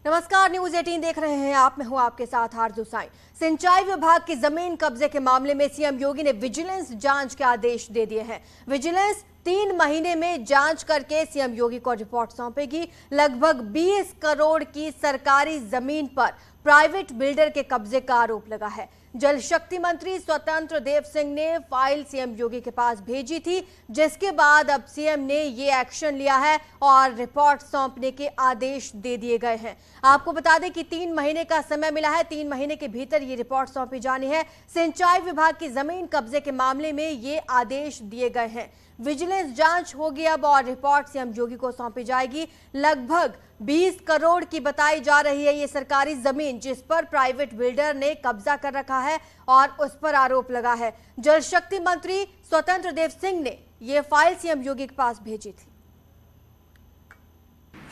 नमस्कार, न्यूज 18 देख रहे हैं आप। मैं हूं आपके साथ आरजू साईं। सिंचाई विभाग की जमीन कब्जे के मामले में सीएम योगी ने विजिलेंस जांच के आदेश दे दिए हैं। विजिलेंस 3 महीने में जांच करके सीएम योगी को रिपोर्ट सौंपेगी। लगभग 20 करोड़ की सरकारी जमीन पर प्राइवेट बिल्डर के कब्जे का आरोप लगा है। जल शक्ति मंत्री स्वतंत्र देव सिंह ने फाइल सीएम योगी के पास भेजी थी, जिसके बाद अब सीएम ने ये एक्शन लिया है और रिपोर्ट सौंपने के आदेश दे दिए गए हैं। आपको बता दें कि 3 महीने का समय मिला है। 3 महीने के भीतर ये रिपोर्ट सौंपी जानी है। सिंचाई विभाग की जमीन कब्जे के मामले में ये आदेश दिए गए हैं। विजिलेंस जांच होगी अब और रिपोर्ट सीएम योगी को सौंपी जाएगी। लगभग 20 करोड़ की बताई जा रही है ये सरकारी जमीन, जिस पर प्राइवेट बिल्डर ने कब्जा कर रखा है और उस पर आरोप लगा है। जल शक्ति मंत्री स्वतंत्र देव सिंह ने ये फाइल सीएम योगी के पास भेजी थी।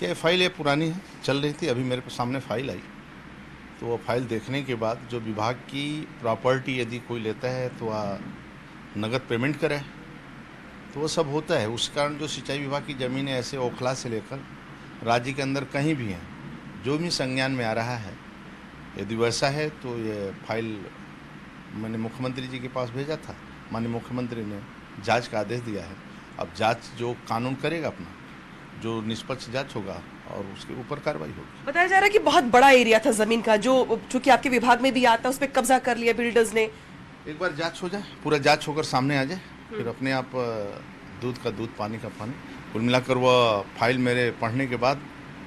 ये फाइल ये पुरानी है, चल रही थी। अभी मेरे सामने फाइल आई, तो वो फाइल देखने के बाद जो विभाग की प्रॉपर्टी यदि कोई लेता है तो नगद पेमेंट करे, तो वो सब होता है। उस कारण जो सिंचाई विभाग की ज़मीनें ऐसे ओखला से लेकर राज्य के अंदर कहीं भी हैं, जो भी संज्ञान में आ रहा है, यदि वैसा है तो ये फाइल मैंने मुख्यमंत्री जी के पास भेजा था। माननीय मुख्यमंत्री ने जांच का आदेश दिया है। अब जांच जो कानून करेगा अपना, जो निष्पक्ष जांच होगा और उसके ऊपर कार्रवाई होगी। बताया जा रहा है कि बहुत बड़ा एरिया था जमीन का, जो चूंकि आपके विभाग में भी आता है, उस पर कब्जा कर लिया बिल्डर्स ने। एक बार जांच हो जाए, पूरा जांच होकर सामने आ जाए, फिर अपने आप दूध का दूध पानी का पानी। कुल मिलाकर वह फाइल मेरे पढ़ने के बाद,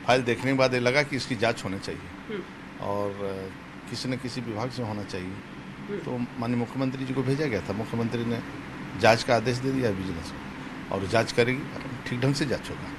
फाइल देखने के बाद ये लगा कि इसकी जांच होनी चाहिए और किसी न किसी विभाग से होना चाहिए। तो माननीय मुख्यमंत्री जी को भेजा गया था। मुख्यमंत्री ने जांच का आदेश दे दिया विजिलेंस को, और जांच करेगी, ठीक ढंग से जांच होगा।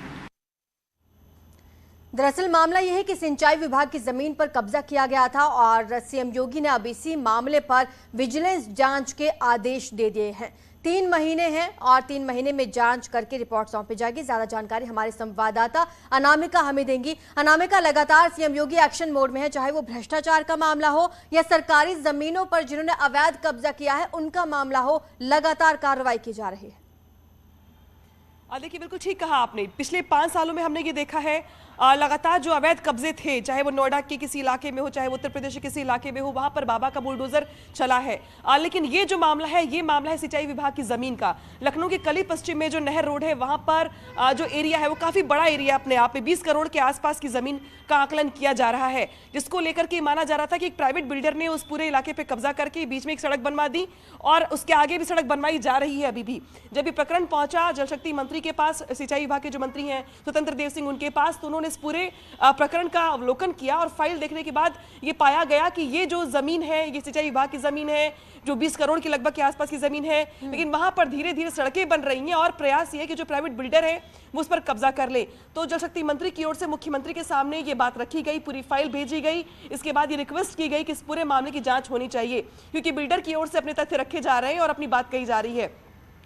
दरअसल मामला यह है कि सिंचाई विभाग की जमीन पर कब्जा किया गया था और सीएम योगी ने अब इसी मामले पर विजिलेंस जांच के आदेश दे दिए हैं। 3 महीने हैं और 3 महीने में जांच करके रिपोर्ट सौंपी जाएगी। ज्यादा जानकारी हमारे संवाददाता अनामिका हमें देंगी। अनामिका, लगातार सीएम योगी एक्शन मोड में है, चाहे वो भ्रष्टाचार का मामला हो या सरकारी जमीनों पर जिन्होंने अवैध कब्जा किया है उनका मामला हो, लगातार कार्रवाई की जा रही है। देखिए, बिल्कुल ठीक कहा आपने। पिछले 5 सालों में हमने ये देखा है, लगातार जो अवैध कब्जे थे, चाहे वो नोएडा के किसी इलाके में हो, चाहे वो उत्तर प्रदेश के किसी इलाके में हो, वहां पर बाबा का बुलडोजर चला है। लेकिन ये जो मामला है, ये मामला है सिंचाई विभाग की जमीन का। लखनऊ के कली पश्चिम में जो नहर रोड है, वहां पर जो एरिया है वो काफी बड़ा एरिया अपने आप में। 20 करोड़ के आसपास की जमीन का आकलन किया जा रहा है, जिसको लेकर के माना जा रहा था कि एक प्राइवेट बिल्डर ने उस पूरे इलाके पर कब्जा करके बीच में एक सड़क बनवा दी और उसके आगे भी सड़क बनवाई जा रही है अभी भी। जब ये प्रकरण पहुंचा जल शक्ति मंत्री के पास, सिंचाई विभाग के जो मंत्री हैं स्वतंत्र देव सिंह, उनके पास, तो उन्होंने इस पूरे प्रकरण का अवलोकन किया और फाइल देखने के बाद ये पाया गया कि ये जो जमीन है, ये सिंचाई विभाग की जमीन है, जो 20 करोड़ के लगभग के आसपास की जमीन है, लेकिन वहां पर धीरे धीरे सड़कें बन रही हैं और प्रयास ये है कि जो प्राइवेट बिल्डर है वो उस पर कब्जा कर ले। तो जल शक्ति मंत्री की ओर से मुख्यमंत्री के सामने ये बात रखी गई, पूरी फाइल भेजी गई। इसके बाद ये रिक्वेस्ट की गई कि इस पूरे मामले की जांच होनी चाहिए, क्योंकि बिल्डर की ओर से अपने तथ्य रखे जा रहे हैं और अपनी बात कही जा रही है।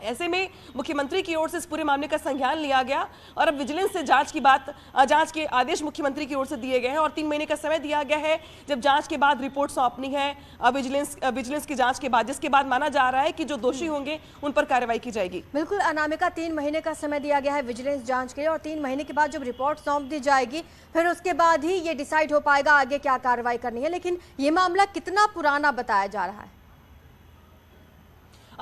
ऐसे में मुख्यमंत्री की ओर से इस पूरे मामले का संज्ञान लिया गया और अब विजिलेंस से जांच के आदेश मुख्यमंत्री की ओर से दिए गए हैं और 3 महीने का समय दिया गया है। जब जांच के बाद रिपोर्ट सौंपनी है विजिलेंस की जांच के बाद, जिसके बाद माना जा रहा है कि जो दोषी होंगे उन पर कार्रवाई की जाएगी। बिल्कुल अनामिका, 3 महीने का समय दिया गया है विजिलेंस जांच के लिए और 3 महीने के बाद जब रिपोर्ट सौंप दी जाएगी फिर उसके बाद ही ये डिसाइड हो पाएगा आगे क्या कार्रवाई करनी है। लेकिन ये मामला कितना पुराना बताया जा रहा है?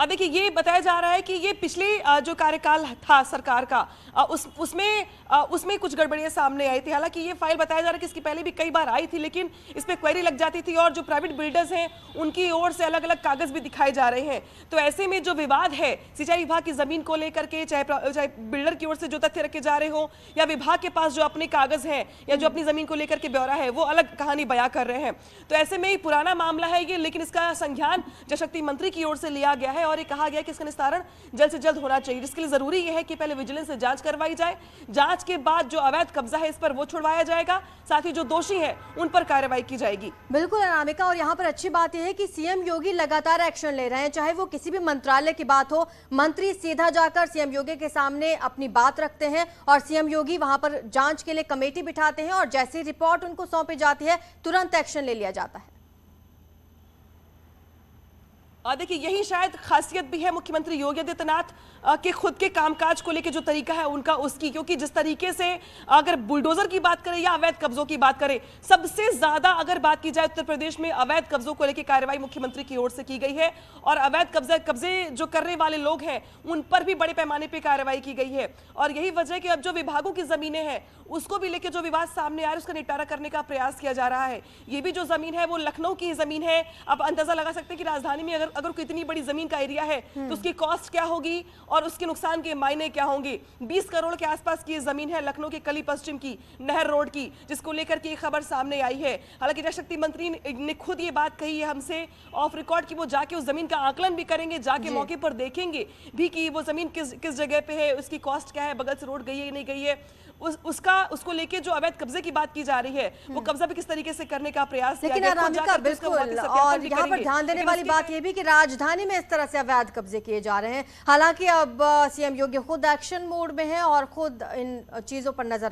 देखिए, ये बताया जा रहा है कि ये पिछले जो कार्यकाल था सरकार का, उसमें कुछ गड़बड़ियां सामने आई थी। हालांकि ये फाइल बताया जा रहा है कि इसकी पहले भी कई बार आई थी, लेकिन इस पे क्वेरी लग जाती थी और जो प्राइवेट बिल्डर्स हैं उनकी ओर से अलग अलग कागज भी दिखाए जा रहे हैं। तो ऐसे में जो विवाद है सिंचाई विभाग की जमीन को लेकर के, चाहे बिल्डर की ओर से जो तथ्य रखे जा रहे हो या विभाग के पास जो अपने कागज हैं या जो अपनी जमीन को लेकर के ब्यौरा है, वो अलग कहानी बयां कर रहे हैं। तो ऐसे में पुराना मामला है ये, लेकिन इसका संज्ञान जल शक्ति मंत्री की ओर से लिया गया है और ये कहा गया कि इसका निस्तारण जल्द से जल्द होना चाहिए, जिसके लिए जरूरी यह है कि पहले विजिलेंस से जांच करवाई जाए। जांच के बाद जो अवैध कब्जा है इस पर वो छुड़वाया जाएगा, साथ ही जो दोषी हैं उन पर कार्रवाई की जाएगी। बिल्कुल अनामिका, और यहाँ पर अच्छी बात यह है कि सीएम योगी लगातार एक्शन ले रहे हैं, चाहे वो किसी भी मंत्रालय की बात हो, मंत्री सीधा जाकर सीएम योगी के सामने अपनी बात रखते हैं और सीएम योगी वहां पर जांच के लिए कमेटी बिठाते हैं और जैसे रिपोर्ट उनको सौंपी जाती है तुरंत एक्शन ले लिया जाता है। देखिए यही शायद खासियत भी है मुख्यमंत्री योगी आदित्यनाथ के खुद के कामकाज को लेकर जो तरीका है उनका उसकी, क्योंकि जिस तरीके से अगर बुलडोजर की बात करें या अवैध कब्जों की बात करें, सबसे ज्यादा अगर बात की जाए उत्तर प्रदेश में अवैध कब्जों को लेकर कार्रवाई मुख्यमंत्री की ओर से की गई है और अवैध कब्जे जो करने वाले लोग हैं उन पर भी बड़े पैमाने पर कार्रवाई की गई है। और यही वजह कि अब जो विभागों की जमीनें हैं उसको भी लेकर जो विवाद सामने आ रहा है उसका निपटारा करने का प्रयास किया जा रहा है। ये भी जो जमीन है वो लखनऊ की जमीन है। अब अंदाजा लगा सकते हैं कि राजधानी में अगर कोई इतनी बड़ी जमीन का एरिया है तो उसकी कॉस्ट क्या होगी और उसके नुकसान के मायने क्या होंगे। 20 करोड़ के आसपास की जमीन है लखनऊ के कली पश्चिम की नहर रोड की, जिसको लेकर के खबर सामने आई है। हालांकि जलशक्ति मंत्री ने खुद ये बात कही है हमसे ऑफ रिकॉर्ड कि वो जाके उस जमीन का आकलन भी करेंगे, जाके मौके पर देखेंगे भी कि वो जमीन किस जगह पे है, उसकी कॉस्ट क्या है, बगल से रोड गई है नहीं गई है, उसको लेके जो अवैध कब्जे की बात की जा रही है वो कब्जा भी किस तरीके से करने का प्रयास किया लेकिन अनामिका बिल्कुल, और यहाँ पर ध्यान देने वाली बात ये भी कि राजधानी में इस तरह से अवैध कब्जे किए जा रहे हैं। हालांकि अब सीएम योगी खुद एक्शन मोड में हैं और खुद इन चीजों पर नजर